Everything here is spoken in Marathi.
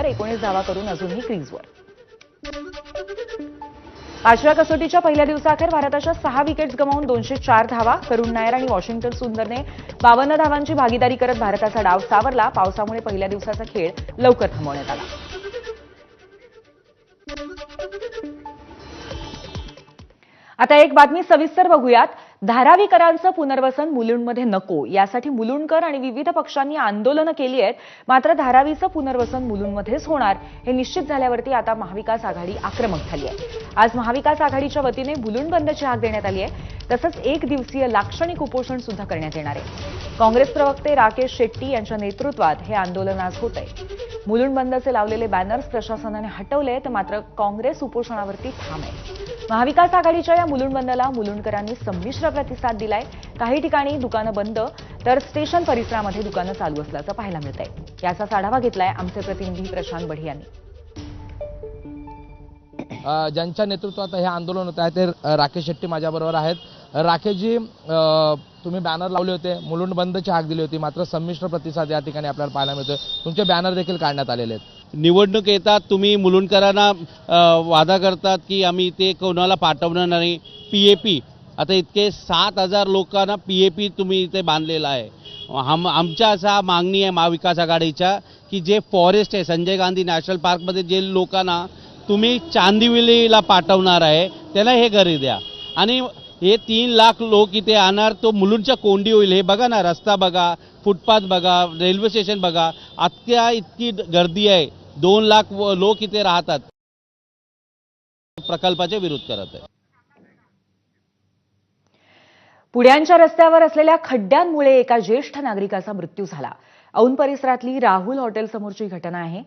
19 धावा करून अजूनही क्रीजवर. 5व्या कसोटीच्या पहिल्या दिवसाअखेर भारताच्या 6 विकेट्स गमावून 204 धावा. करुण नायर आणि वॉशिंग्टन सुंदरने 52 धावांची भागीदारी करत भारताचा डाव सावरला. पावसामुळे पहिल्या दिवसाचा खेळ लवकर थांबवण्यात आला. आता एक बातमी सविस्तर बघूयात. धारावीकरांचं पुनर्वसन मुलुंडमध्ये नको, यासाठी मुलुंडकर आणि विविध पक्षांनी आंदोलनं केली आहेत. मात्र धारावीचं पुनर्वसन मुलुंडमध्येच होणार हे निश्चित झाल्यावरती आता महाविकास आघाडी आक्रमक झाली आहे. आज महाविकास आघाडीच्या वतीने मुलुंड बंदची हाक देण्यात आली आहे. तसंच एक दिवसीय लाक्षणिक उपोषण सुद्धा करण्यात येणार आहे. काँग्रेस प्रवक्ते राकेश शेट्टी यांच्या नेतृत्वात हे आंदोलन आज होत आहे. मुलुंड बंदचे लावलेले बॅनर्स प्रशासनाने हटवले, तर मात्र काँग्रेस उपोषणावरती ठाम आहे. महाविकास आघाडीच्या या मुलुंड बंदला मुलुंडकरांनी संमिश्र प्रतिसाद दिलाय. काही ठिकाणी दुकानं बंद, तर स्टेशन परिसरामध्ये दुकानं चालू असल्याचं पाहायला मिळतंय. याचाच आढावा घेतलाय आमचे प्रतिनिधी प्रशांत बढी यांनी. ज्यांच्या नेतृत्वात हे आंदोलन होत आहे ते राकेश शेट्टी माझ्याबरोबर आहेत. राकेशजी, तुम्ही बॅनर लावले होते, मुलुंड बंदची हाक दिली होती, मात्र संमिश्र प्रतिसाद या ठिकाणी आपल्याला पाहायला मिळतोय. तुमचे बॅनर देखील काढण्यात आलेले आहेत. निवडणूक येतात, तुम्ही मुलुंडकरांना वादा करतात की आम्ही ते कोणाला पाठवणार नाही. PAP आता इतके 7,000 लोकांना PAP तुम्ही इथे बांधलेला आहे. आमच्या असा मागणी आहे महाविकास आघाडीच्या की जे फॉरेस्ट आहे संजय गांधी नॅशनल पार्कमध्ये जे लोकांना तुम्ही चांदिवलीला पाठवणार आहे त्याला हे घरी द्या. आणि हे 3 लाख लोक इथे आणणार, तो मुलुंडच्या कोंडी होईल. हे बघा ना, रस्ता बघा, फुटपाथ बघा, रेल्वे स्टेशन बघा, आत्या इतकी गर्दी आहे. 2 लाख लोक इथे राहतात. प्रकल्पाचे विरोध करत आहे. पुण्याच्या रस्त्यावर असलेल्या खड्ड्यांमुळे एका ज्येष्ठ नागरिकाचा मृत्यू झाला. औंध परिसरातली राहुल हॉटेल समोरची घटना आहे.